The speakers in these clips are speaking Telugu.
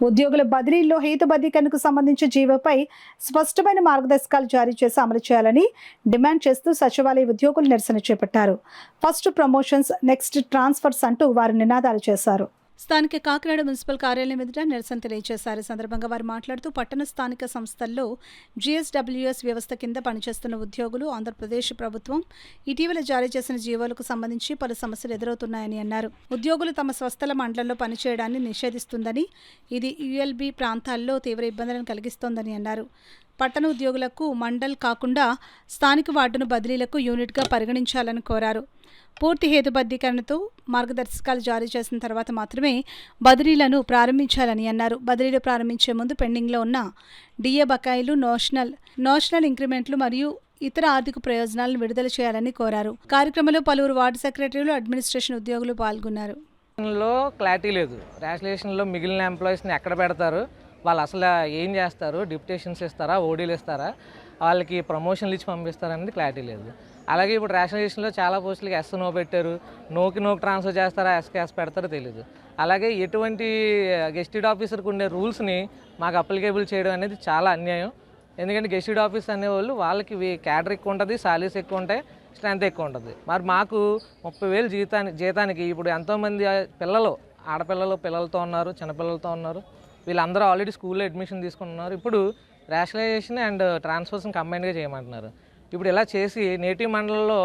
ఉద్యోగుల బదిలీల్లో హేతుబద్ధీకరణకు సంబంధించి జీవోపై స్పష్టమైన మార్గదర్శకాలు జారీ చేసి అమలు చేయాలని డిమాండ్ చేస్తూ సచివాలయ ఉద్యోగులు నిరసన చేపట్టారు. ఫస్ట్ ప్రమోషన్స్, నెక్స్ట్ ట్రాన్స్ఫర్స్ అంటూ వారు నినాదాలు చేశారు. స్థానిక కాకినాడ మున్సిపల్ కార్యాలయం ఎదుట నిరసన తెలియజేశారు. సందర్భంగా వారు మాట్లాడుతూ పట్టణ స్థానిక సంస్థల్లో GSWS వ్యవస్థ కింద పనిచేస్తున్న ఉద్యోగులు ఆంధ్రప్రదేశ్ ప్రభుత్వం ఇటీవల జారీ చేసిన జీవోలకు సంబంధించి పలు సమస్యలు ఎదురవుతున్నాయని అన్నారు. ఉద్యోగులు తమ స్వస్థల మండలంలో పనిచేయడాన్ని నిషేధిస్తుందని, ఇది ULB ప్రాంతాల్లో తీవ్ర ఇబ్బందులను కలిగిస్తోందని అన్నారు. పట్టణ ఉద్యోగులకు మండల్ కాకుండా స్థానిక వార్డును బదిలీలకు యూనిట్గా పరిగణించాలని కోరారు. పూర్తి హేతుబద్ధీకరణతో మార్గదర్శకాలు జారీ చేసిన తర్వాత మాత్రమే బదిలీలను ప్రారంభించాలని అన్నారు. బదిలీలు ప్రారంభించే ముందు పెండింగ్లో ఉన్న DA బకాయిలు, నోషనల్ ఇంక్రిమెంట్లు మరియు ఇతర ఆర్థిక ప్రయోజనాలను విడుదల చేయాలని కోరారు. కార్యక్రమంలో పలువురు వార్డు సెక్రటరీలు, అడ్మినిస్ట్రేషన్ ఉద్యోగులు పాల్గొన్నారు. క్లారిటీ లేదు. రేషనలైజేషన్లో మిగిలిన ఎంప్లాయీస్ని ఎక్కడ పెడతారు, వాళ్ళు అసలు ఏం చేస్తారు, డిప్యుటేషన్స్ ఇస్తారా, ఓడీలు ఇస్తారా, వాళ్ళకి ప్రమోషన్లు ఇచ్చి పంపిస్తారనేది క్లారిటీ లేదు. అలాగే ఇప్పుడు రేషనలైజేషన్లో చాలా పోస్టులకి ఎస్ నో పెట్టారు, నోకి ట్రాన్స్ఫర్ చేస్తారా, ఎస్కి ఎస్ పెడతారో తెలియదు. అలాగే ఎటువంటి గెస్టెడ్ ఆఫీసర్కి ఉండే రూల్స్ని మాకు అప్లికేబుల్ చేయడం అనేది చాలా అన్యాయం. ఎందుకంటే గెస్టెడ్ ఆఫీస్ అనేవాళ్ళు వాళ్ళకి క్యాడర్ ఎక్కువ ఉంటుంది, సాలరీస్ ఎక్కువ ఉంటాయి, స్ట్రెంత్ ఎక్కువ ఉంటుంది. మరి మాకు 30,000 జీతానికి ఇప్పుడు ఎంతోమంది పిల్లలు, ఆడపిల్లలు పిల్లలతో ఉన్నారు, చిన్నపిల్లలతో ఉన్నారు, వీళ్ళందరూ ఆల్రెడీ స్కూల్లో అడ్మిషన్ తీసుకుంటున్నారు. ఇప్పుడు రేషనలైజేషన్ అండ్ ట్రాన్స్ఫర్స్ని కంబైన్డ్గా చేయమంటున్నారు. ఇప్పుడు ఇలా చేసి నేటివ్ మండలంలో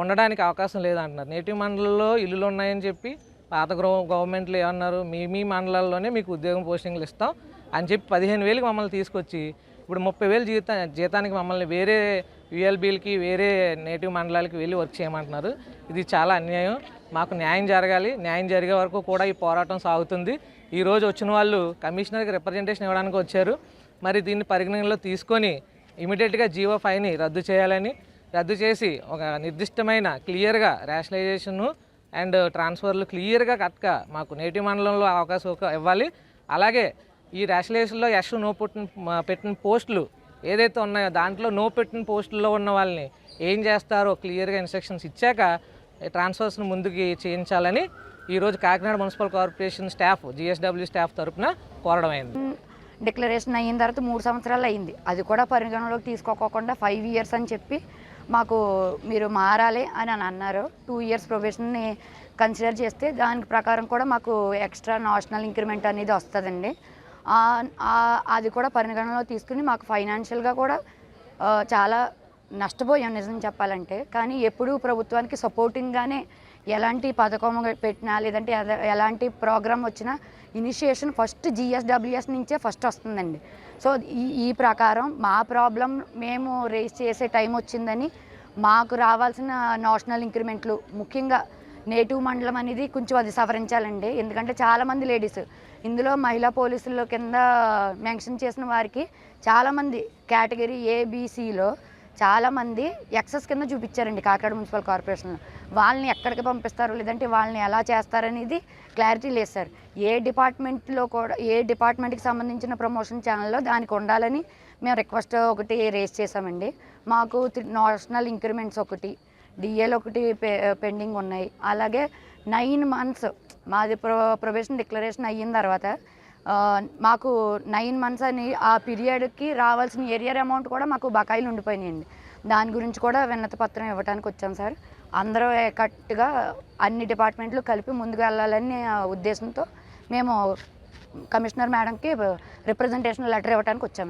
ఉండడానికి అవకాశం లేదంటున్నారు. నేటివ్ మండలంలో ఇల్లులు ఉన్నాయని చెప్పి పాత గవర్నమెంట్లు ఏమన్నారు, మీ మండలాల్లోనే మీకు ఉద్యోగం పోస్టింగ్లు ఇస్తాం అని చెప్పి 15,000కి మమ్మల్ని తీసుకొచ్చి ఇప్పుడు 30,000 జీతానికి మమ్మల్ని వేరే ULBలకి, వేరే నేటివ్ మండలాలకి వెళ్ళి వర్క్ చేయమంటున్నారు. ఇది చాలా అన్యాయం. మాకు న్యాయం జరగాలి. న్యాయం జరిగే వరకు కూడా ఈ పోరాటం సాగుతుంది. ఈరోజు వచ్చిన వాళ్ళు కమిషనర్కి రిప్రజెంటేషన్ ఇవ్వడానికి వచ్చారు. మరి దీన్ని పరిగణనలో తీసుకొని ఇమీడియట్గా GO5ని రద్దు చేసి ఒక నిర్దిష్టమైన క్లియర్గా రేషనలైజేషను అండ్ ట్రాన్స్ఫర్లు క్లియర్గా కరెక్ట్గా మాకు నేటివ్ మండలంలో అవకాశం ఇవ్వాలి. అలాగే ఈ రేషనలైజేషన్లో ఎస్ నో పెట్టిన పోస్టులు ఏదైతే ఉన్నాయో దాంట్లో నో పెట్టిన పోస్టుల్లో ఉన్న వాళ్ళని ఏం చేస్తారో క్లియర్గా ఇన్స్ట్రక్షన్స్ ఇచ్చాక ట్రాన్స్ఫర్స్ను ముందుకు చేయించాలని ఈరోజు Kakinada municipal corporation staff, GSW staff తరఫున కోరడం అయింది. డిక్లరేషన్ అయిన తర్వాత 3 సంవత్సరాలు అయింది. అది కూడా పరిగణలోకి తీసుకోకుండా 5 years అని చెప్పి మాకు మీరు మారాలి అని అన్నారు. 2 years ప్రొబేషన్ని కన్సిడర్ చేస్తే దానికి ప్రకారం కూడా మాకు ఎక్స్ట్రా నేషనల్ ఇంక్రిమెంట్ అనేది వస్తుందండి. అది కూడా పరిగణనలో తీసుకుని మాకు ఫైనాన్షియల్గా కూడా చాలా నష్టపోయాం నిజం చెప్పాలంటే. కానీ ఎప్పుడూ ప్రభుత్వానికి సపోర్టింగ్గానే ఎలాంటి పథకం పెట్టినా లేదంటే ఎలాంటి ప్రోగ్రామ్ వచ్చినా ఇనిషియేషన్ ఫస్ట్ GSWS నుంచే ఫస్ట్ వస్తుందండి. సో ఈ ప్రకారం మా ప్రాబ్లం మేము రేస్ చేసే టైం వచ్చిందని మాకు రావాల్సిన నేషనల్ ఇంక్రిమెంట్లు, ముఖ్యంగా నేటివ్ మండలం అనేది కొంచెం అది సవరించాలండి. ఎందుకంటే చాలామంది లేడీస్ ఇందులో మహిళా పోలీసుల కింద మెన్షన్ చేసిన వారికి చాలామంది కేటగిరీ ABCలో చాలామంది ఎక్సెస్ కింద చూపించారండి కాకినాడ మున్సిపల్ కార్పొరేషన్లో. వాళ్ళని ఎక్కడికి పంపిస్తారు లేదంటే వాళ్ళని ఎలా చేస్తారనేది క్లారిటీ లేదు సార్. ఏ డిపార్ట్మెంట్కి సంబంధించిన ప్రమోషన్ ఛానల్లో దానికి ఉండాలని మేము రిక్వెస్ట్ ఒకటి రేస్ చేసామండి. మాకు నేషనల్ ఇంక్రిమెంట్స్ ఒకటి, DAలు ఒకటి పెండింగ్ ఉన్నాయి. అలాగే 9 months మాది ప్రొబేషన్ డిక్లరేషన్ అయిన తర్వాత మాకు 9 months అని ఆ పీరియడ్కి రావాల్సిన ఏరియర్ అమౌంట్ కూడా మాకు బకాయిలు ఉండిపోయినాయండి. దాని గురించి కూడా విన్నతి పత్రం ఇవ్వడానికి వచ్చాం సార్. అందరూ కరెక్ట్గా అన్ని డిపార్ట్మెంట్లు కలిపి ముందుకు వెళ్ళాలని ఉద్దేశంతో మేము కమిషనర్ మేడంకి రిప్రజెంటేషన్ లెటర్ ఇవ్వడానికి వచ్చాము.